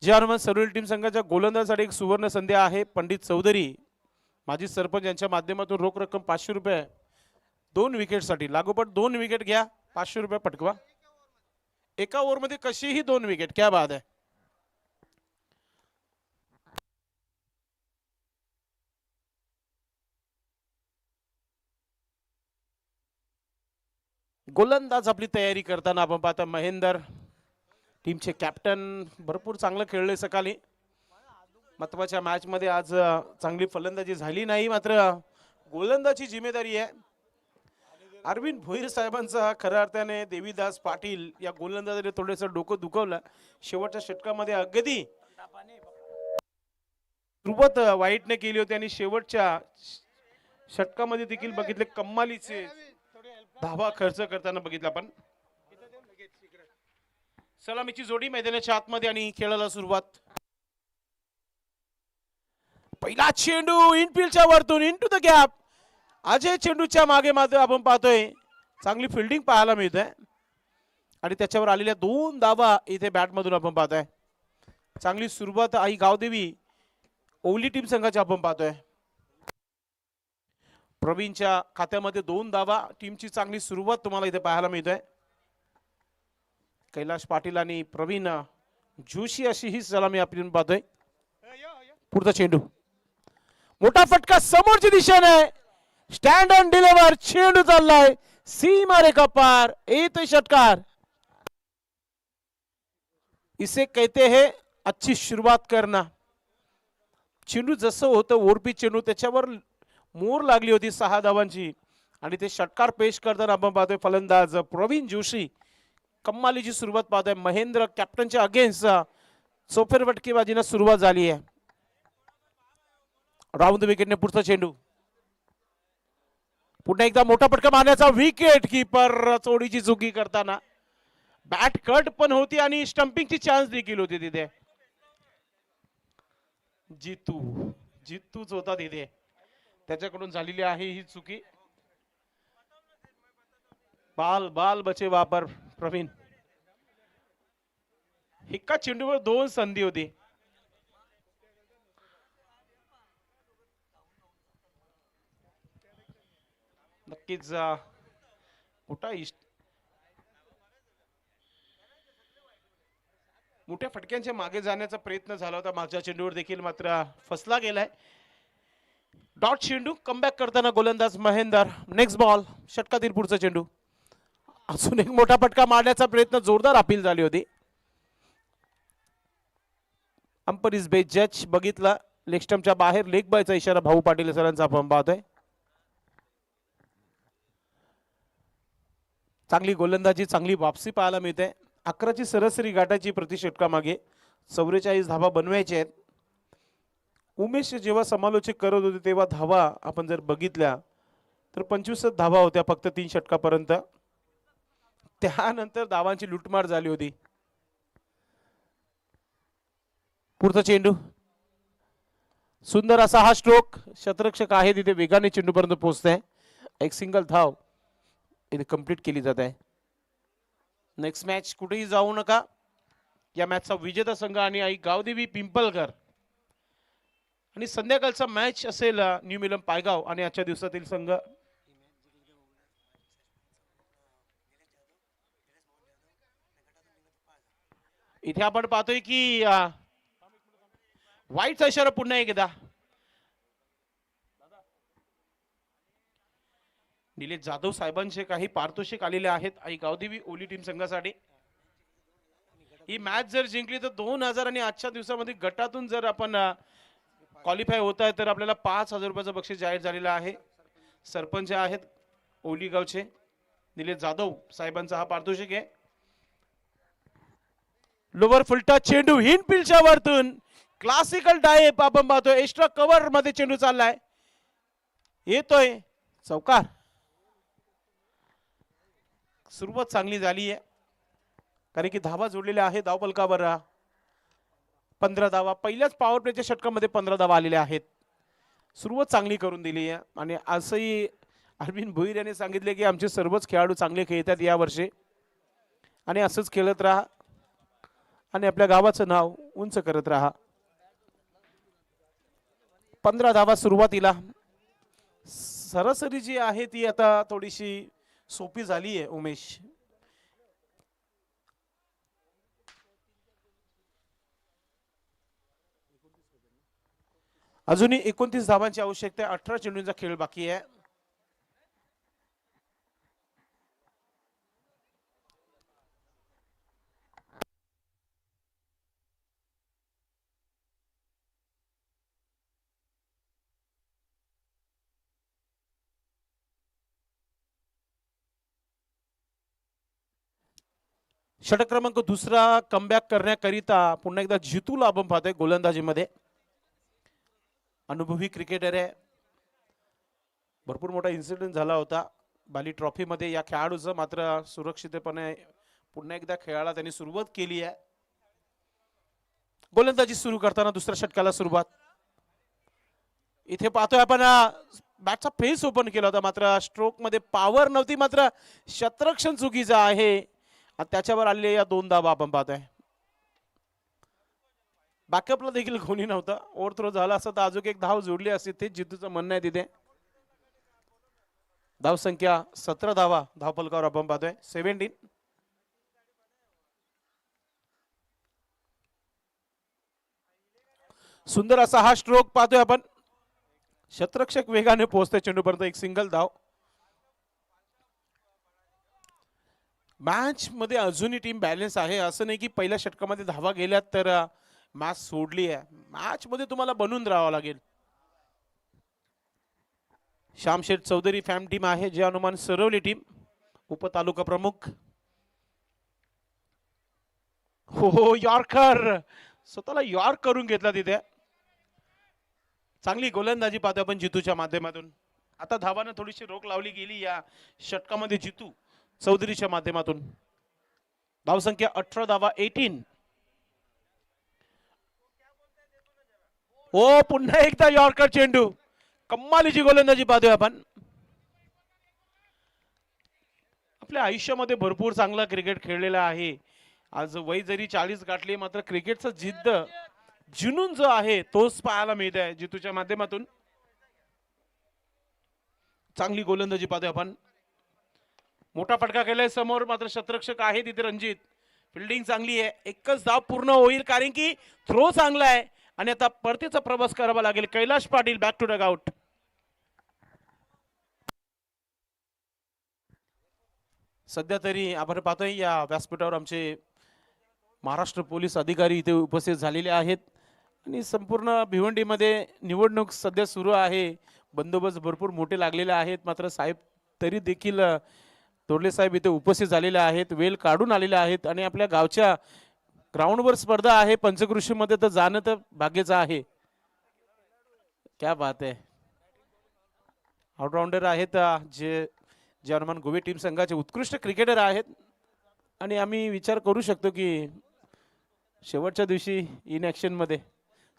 जय हनुमान सरोली टीम संघाच्या गोलंदाजासाठी एक सुवर्ण संधी आहे. पंडित चौधरी माजी सरपंच यांच्या माध्यमातून रोख रक्कम 500 रुपये 2 विकेटसाठी लागोपाठ 2 विकेट घ्या 500 रुपये पटकवा. एका ओव्हरमध्ये कशीही 2 विकेट, क्या बात आहे. गोलंदाज आपली तयारी करताना आपण पाहता महेंदर टीमचे कॅप्टन भरपूर चांगलं खेळले सकाळी. महत्वाच्या मॅच मध्ये आज चांगली फलंदाजी झाली नाही, मात्र गोलंदाजी जिम्मेदारी आहे अरविंद भोईर साहेबांचा. खऱ्या अर्थाने देवीदास पाटील या गोलंदाजाने थोडंसं डोकं दुखवलं शेवटच्या षटकामध्ये. अगदी सुरुवात वाईटने केली होती आणि शेवटच्या षटकामध्ये देखील बघितले कम्मालीचे धावा खर्च करताना बघितला आपण. सलामीची जोडी मैदानाच्या आतमध्ये आणि खेळाला सुरुवात. पहिला चेंडू इनफिल्डच्या वरतून इनटू द गॅप. अजय चेंडूच्या मागे मागे आपण पाहतोय चांगली फिल्डिंग पाहायला मिळते आणि त्याच्यावर आलेल्या 2 धावा इथे बॅट मधून आपण पाहतोय. चांगली सुरुवात आई गावदेवी ओली टीम संघाची आपण पाहतोय. प्रवीणच्या खात्यामध्ये 2 धावा, टीमची चांगली सुरुवात तुम्हाला इथे पाहायला मिळते. कैलाश पाटील आणि प्रवीण जोशी अशी ही सलामी आपण पाहतोय. पुढचा चेंडू मोठा फटका समोरच्या दिशेने स्टँड अँड डिलिव्हर. चेंडू चाललाय सीमा रेखा पार. येतोय षटकार. इसे कहते हैं अच्छी शुरुआत करना. चेंडू जसं होतं ओरपी चेंडू त्याच्यावर मोर लागली होती 6 धावांची आणि ते षटकार पेश करताना आपण पाहतोय फलंदाज प्रवीण जोशी. कम्मालीची सुरुवात पाहतोय. महेंद्र कॅप्टनच्या अगेन्स्ट चौफेर फटकेबाजीने सुरुवात झाली आहे. राऊंड विकेटने पुढचा चेंडू. पुन्हा एकदा मोठा फटका मारण्याचा. विकेट कीपर चोडीची चुकी करताना बॅट कट पण होती आणि स्टंपिंगची चान्स देखील होती तिथे. जितूच होता तिथे, त्याच्याकडून झालेली आहे ही चुकी. बाल बचे वापर प्रवीण. एका चेंडूवर 2 संधी होती. नक्कीच मोठ्या फटक्यांच्या मागे जाण्याचा प्रयत्न झाला होता मागच्या चेंडूवर देखील, मात्र फसला गेलाय. डॉट चेंडू कमबॅक करताना गोलंदाज महेंदर. नेक्स्ट बॉल षटकातील पुढचा चेंडू. अजून एक मोठा फटका मारण्याचा प्रयत्न, जोरदार अपील झाली होती. अंपर इज बेस्ट जज. बघितला लेग स्टंपच्या बाहेर लेग बायचा इशारा भाऊ पाटील सरांचा आपण पाहतोय. चांगली गोलंदाजी, चांगली वापसी पाहायला मिळते. 11ची सरासरी गाठाची प्रति षटका मागे 44 धावा बनवायचे आहेत. उमेश जेव्हा समालोचक करत होते तेव्हा धावा आपण जर बघितल्या तर 25 धावा होत्या फक्त 3 षटकापर्यंत. त्यानंतर धावांची लुटमार झाली होती. पुढचा चेंडू. सुंदर असा हा स्ट्रोक. शतरक्षक आहे तिथे वेगाने चेंडूपर्यंत पोहोचते. एक सिंगल धाव इथे कंप्लीट केली जात आहे. नेक्स्ट मॅच कुठेही जाऊ नका. या मॅचचा विजेता संघ आणि आई गावदेवी पिंपलकर. आणि संध्याकाळचा मॅच असेल न्यू मिलम पायगाव आणि आजच्या दिवसातील संघ इथे आपण पाहतोय की वाईटचा इशारा पुन्हा एकदा. निलेश जाधव साहेबांचे काही पारितोषिक आलेले आहेत आई गावदेवी ओली टीम संघासाठी. ही मॅच जर जिंकली तर 2000 आणि आजच्या दिवसामध्ये गटातून जर आपण क्वालिफाय होत आहे तर आपल्याला 5000 रुपयाचं बक्षीस जाहीर झालेलं आहे. सरपंच आहेत ओली गावचे निलेश जाधव साहेबांचा हा पारितोषिक आहे. लोवर फुलटा चेंडू हिन पिलच्या वरतून क्लासिकल डायप आपण पाहतोय. एक्स्ट्रा कव्हर मध्ये चेंडू चाललाय. येतोय चौकार. सुरुवात चांगली झाली आहे कारण की धावा जोडलेल्या आहेत धावफलकावर. 15 धावा पहिल्याच पॉवर प्लेच्या षटकामध्ये 15 धावा आलेल्या आहेत. सुरुवात चांगली करून दिली आहे आणि असंही अरविंद भोईर यांनी सांगितले की आमचे सर्वच खेळाडू चांगले खेळतात यावर्षी आणि असंच खेळत राहा आणि आपल्या गावाचं नाव उंच करत राहा. 15 धावा सुरुवातीला सरासरी जी आहे ती आता थोडीशी सोपी झाली आहे उमेश. अजूनही 29 धावांची आवश्यकता आहे. 18 चेंडूंचा खेळ बाकी आहे. षटक क्रमांक दुसरा कमबॅक करण्याकरिता पुन्हा एकदा जितूला आपण पाहतोय गोलंदाजीमध्ये. अनुभवी क्रिकेटर आहे. भरपूर मोठा इन्सिडेंट झाला होता बाली ट्रॉफी मध्ये या खेळाडूचं, मात्र सुरक्षितपणे पुन्हा एकदा खेळाला त्यांनी सुरुवात केली आहे. गोलंदाजी सुरू करताना दुसऱ्या षटकाला सुरुवात. इथे पाहतोय आपण बॅटचा फेस ओपन केला होता, मात्र स्ट्रोक मध्ये पॉवर नव्हती, मात्र क्षेत्ररक्षण चुकीचं आहे आणि त्याच्यावर आलेले या 2 धावा आपण पाहतोय. बॅकअपला देखील कोणी नव्हता. ओव्हर थ्रो झाला असता तर अजून एक धाव जोडली असती, तेच जितूचं म्हणणं आहे तिथे. धाव संख्या 17 धावा धावफलकावर आपण पाहतोय. 17. सुंदर असा हा स्ट्रोक पाहतोय आपण. क्षेत्ररक्षक वेगाने पोहोचतोय चेंडूपर्यंत. एक सिंगल धाव. मॅच मध्ये अजूनही टीम बॅलन्स आहे. असं नाही की पहिल्या षटकामध्ये धावा गेल्यात तर मॅच सोडली आहे. मॅच मध्ये तुम्हाला बनून राहावं लागेल. श्यामशेठ चौधरी फॅम टीम आहे, जे हनुमान सरवली टीम उपतालुका प्रमुख. हो यॉर्कर, स्वतःला यॉर्क करून घेतला तिथे. चांगली गोलंदाजी पाहतो आपण जितूच्या माध्यमातून. आता धावानं थोडीशी रोख लावली गेली या षटकामध्ये जितू चौधरीच्या माध्यमातून. धावसंख्या 18 धावा. 18. हो पुन्हा एकदा यॉर्कर चेंडू. कम्मालीची गोलंदाजी पाहतोय आपण. आपल्या आयुष्यामध्ये भरपूर चांगला क्रिकेट खेळलेला आहे. आज वय जरी 40 गाठले, मात्र क्रिकेटचा जिद्द जुनून जो आहे तोच पाहायला मिळत आहे जितूच्या माध्यमातून. चांगली गोलंदाजी पाहतोय आपण. मोठा फटका केलाय समोर, मात्र क्षेत्ररक्षक आहे तिथे रणजित. फिल्डिंग चांगली आहे. एकच धाव पूर्ण होईल कारण की थ्रो चांगला आहे आणि आता परतीचा प्रवास करावा लागेल. Kailash Patil back to dugout. सध्या तरी आपण पाहतोय या व्यासपीठावर आमचे महाराष्ट्र पोलीस अधिकारी इथे उपस्थित झालेले आहेत आणि संपूर्ण भिवंडीमध्ये निवडणूक सध्या सुरू आहे. बंदोबस्त भरपूर मोठे लागलेले आहेत, मात्र साहेब तरी देखील तोडले साहेब इथे उपस्थित झालेले आहेत. वेळ काढून आलेले आहेत आणि आपल्या गावच्या ग्राउंडवर स्पर्धा आहे. पंचकृषीमध्ये तर जाणं तर भाग्याचं आहे. क्या बात आहे. ऑलराऊंडर आहेत जे हनुमान गोवे टीम संघाचे उत्कृष्ट क्रिकेटर आहेत आणि आम्ही विचार करू शकतो की शेवटच्या दिवशी इन ॲक्शन मध्ये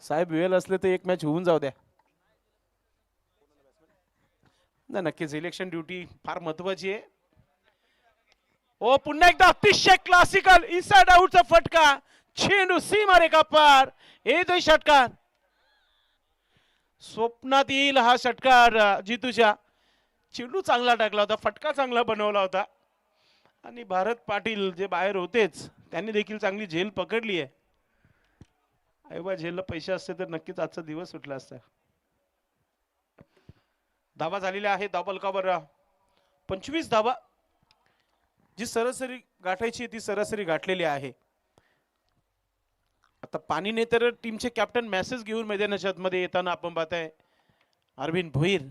साहेब वेळ असले तर एक मॅच होऊन जाऊ द्या. नाही नक्कीच इलेक्शन ड्युटी फार महत्वाची आहे. ओ पुन्हा एकदा अतिशय क्लासिकल इनसाइड आउटचा फटका. चेंडू सीमा रेखा पार. येतोय षटकार. स्वप्नात येईल हा षटकार जितूच्या. चेंडू चांगला टाकला होता, फटका चांगला बनवला होता आणि भारत पाटील जे बाहेर होतेच त्यांनी देखील चांगली झेल पकडली आहे. अयबा झेलला पैसे असते तर नक्कीच आजचा दिवस सुटला असता. धावा झालेल्या आहेत धावफलकावर 25 धावा. जी सरासरी गाठायची ती सरासरी गाठलेली आहे. आता पाणी नाही तर टीमचे कॅप्टन मेसेज घेऊन मैदानाच्या आतमध्ये येताना आपण पाहताय अरविंद भोईर.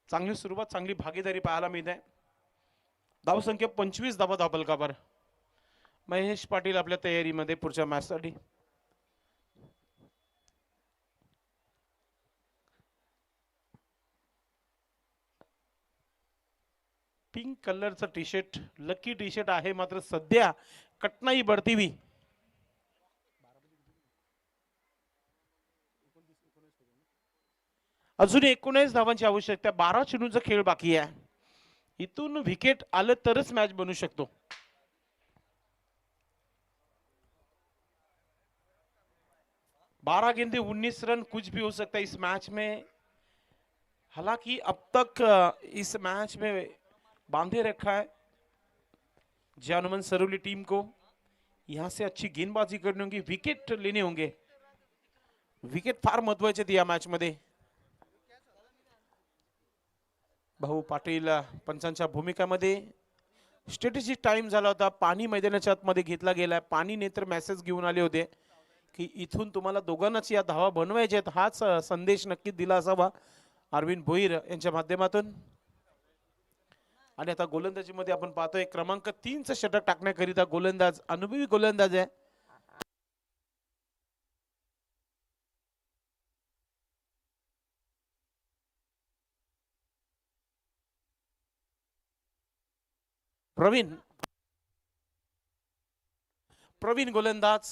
चांगली सुरुवात, चांगली भागीदारी पाहायला मिळते. धावसंख्या 25 धावा धावफलकावर. महेश पाटील आपल्या तयारीमध्ये पुढच्या मॅचसाठी. पिंक कलरचा T shirt lucky T shirt आहे, मात्र सध्या कटनाई बढ़ती हुई. अजून 19 धावांची आवश्यकता. 12 चेंडूंचा खेळ बाकी आहे. इथून विकेट आलं तरच मॅच बनू शकतो. 12 गेंदे 19 रन, कुछ भी हो सकता है इस मैच में। हालांकि अब तक इस मैच में बांधे रखा है जानमन सरोली टीम को। यहां से अच्छी गेंदबाजी करनी होगी, विकेट लेने होंगे। विकेट फार महत्वाचे आहेत या मॅच मध्ये। भाऊ पाटील पंचांच्या भूमिकामध्ये स्ट्रॅटेजी टाइम झाला होता, पाणी मैदानाच्या आतमध्ये घेतला गेलाय। पाणी नेत्र मेसेज घेऊन आले होते की इथून तुम्हाला दोघांनाच या धावा बनवायच्या आहेत, हाच संदेश नक्कीच दिला असावा अरविंद भोईर यांच्या माध्यमातून। आणि आता गोलंदाजी मध्ये आपण पाहतोय क्रमांक 3 चं षटक टाकण्याकरिता गोलंदाज, अनुभवी गोलंदाज आहे। प्रवीण गोलंदाज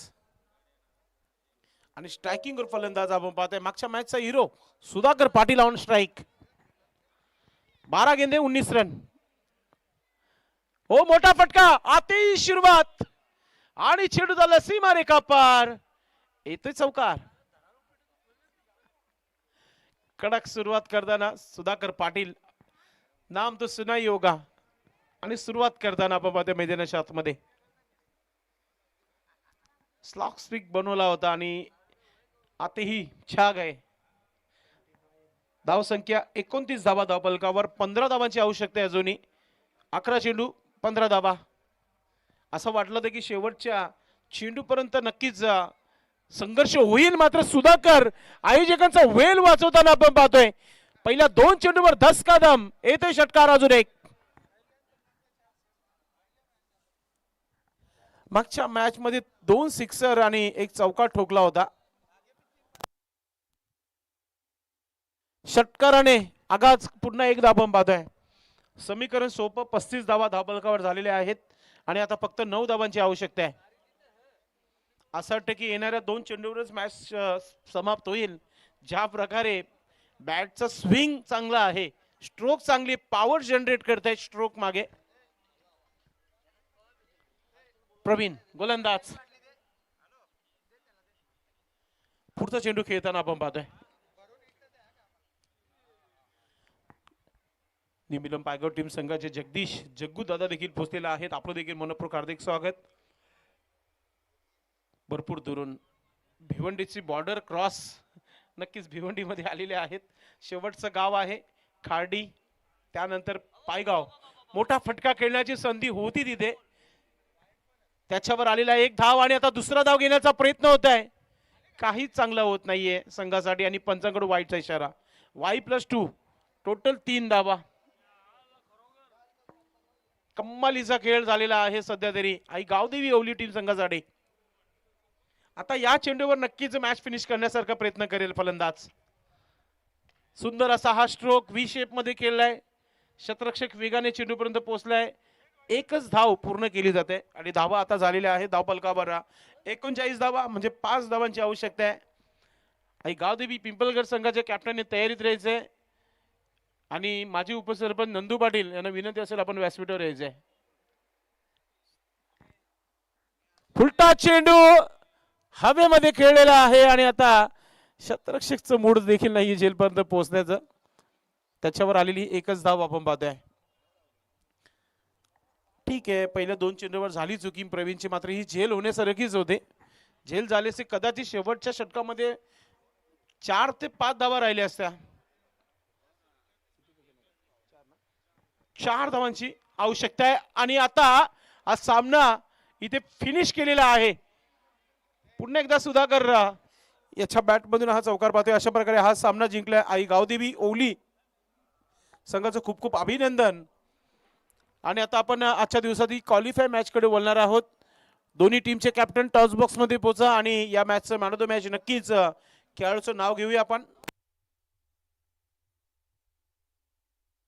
आणि स्ट्रायकिंग वर फलंदाज आपण पाहतोय मागच्या मॅचचा hero Sudhakar Patil on strike. 12 गेंदे 19 रन। हो मोठा फटका, आती सुरुवात आणि चेंडू झाला सीमा रेखा पार, येतोय चौकार। कडक सुरुवात करताना सुधाकर पाटील, नाम तो सुना ही होगा। आणि सुरुवात करताना आपण पाहतोय मैदानाच्या आतमध्ये स्लॉक स्पिक बनवला होता आणि आतेही छा गए। धाव संख्या 29 धावा धावफलकावर, 15 धावांची आवश्यकता आहे अजूनही। 11 चेंडू 15 धावा। असं वाटलं होतं की शेवटच्या चेंडूपर्यंत नक्कीच संघर्ष होईल, मात्र सुधाकर आयोजकांचा वेल वाचवताना आपण पाहतोय। पहिल्या 2 चेंडूवर धसका दम, येतोय षटकार अजून एक। मागच्या मॅच मध्ये 2 सिक्सर आणि 1 चौका ठोकला होता। षटकाराने आगाज पुन्हा एक धाव आपण पाहतोय। समीकरण सोपं, 35 धावा धावफलकावर झालेले आहेत आणि आता फक्त 9 धावांची आवश्यकता आहे। असं वाटतं की येणाऱ्या 2 चेंडूवरच मॅच समाप्त होईल। ज्या प्रकारे बॅटचा स्विंग चांगला आहे, स्ट्रोक चांगली, पॉवर जनरेट करतायत स्ट्रोक मागे। प्रवीण गोलंदाज, पुढचा चेंडू खेळताना आपण पाहतोय निमिलम पायगड टीम संघाचे जगदीश जग्गू दादा देखील पोहोचलेले आहेत। आपलं देखील मनपूर्वक हार्दिक स्वागत। भरपूर दुरून भिवंडीची बॉर्डर क्रॉस नक्कीच भिवंडी मध्ये आलेले आहेत। शेवटचं गाव आहे खार्डी, त्यानंतर पायगाव। मोठा फटका खेळण्याची संधी होती तिथे, त्याच्यावर आलेला 1 धाव आणि आता दुसरा धाव घेण्याचा प्रयत्न होत आहे। काहीच चांगलं होत नाहीये संघासाठी आणि पंचांकडून वाईटचा इशारा। Y+2 टोटल 3 धावा। कम्मालीचा खेळ झालेला आहे सध्या तरी आई गावदेवी ओवली टीम संघासाठी। आता या चेंडूवर नक्कीच मॅच फिनिश करण्यासारखा प्रयत्न करेल फलंदाज। सुंदर असा हा स्ट्रोक व्ही शेप मध्ये खेळलाय, शतरक्षक वेगाने चेंडूपर्यंत पोहोचलाय। 1च धाव पूर्ण केली जाते आणि धावा आता झालेल्या आहेत धावफलकावर 39 धावा, म्हणजे 5 धावांची आवश्यकता आहे। आई गावदेवी पिंपलगड संघाच्या कॅप्टनने तयारीत राहायचंय आणि माजी उपसरपंच नंदू पाटील यांना विनंती असेल आपण व्यासपीठावर यायचंय। फुलटा चेंडू हवेमध्ये खेळलेला आहे आणि आता शतरक्षकचं मूड देखील नाही झेलपर्यंत पोहोचण्याचं, त्याच्यावर आलेली 1च धाव आपण पाहतोय। ठीक आहे, पहिल्या 2 चेंडूवर झाली चुकी प्रवीणची, मात्र ही झेल होण्यासारखीच होते। झेल झाल्यास कदाचित शेवटच्या षटकामध्ये 4 ते 5 धावा राहिल्या असत्या। 4 धावांची आवश्यकता आहे आणि आता हा सामना इथे फिनिश केलेला आहे। पुन्हा एकदा सुधाकर याच्या बॅट मधून हा चौकार पाहतोय। अशा प्रकारे हा सामना जिंकलाय आई गावदेवी ओवली संघाचं खूप खूप अभिनंदन। आणि आता आपण आजच्या दिवसात क्वालिफाय मॅच कडे बोलणार आहोत। दोन्ही टीमचे कॅप्टन टॉस बॉक्स मध्ये पोहोचा आणि या मॅचचं मॅन ऑफ द मॅच नक्कीच खेळाडूचं नाव घेऊया आपण।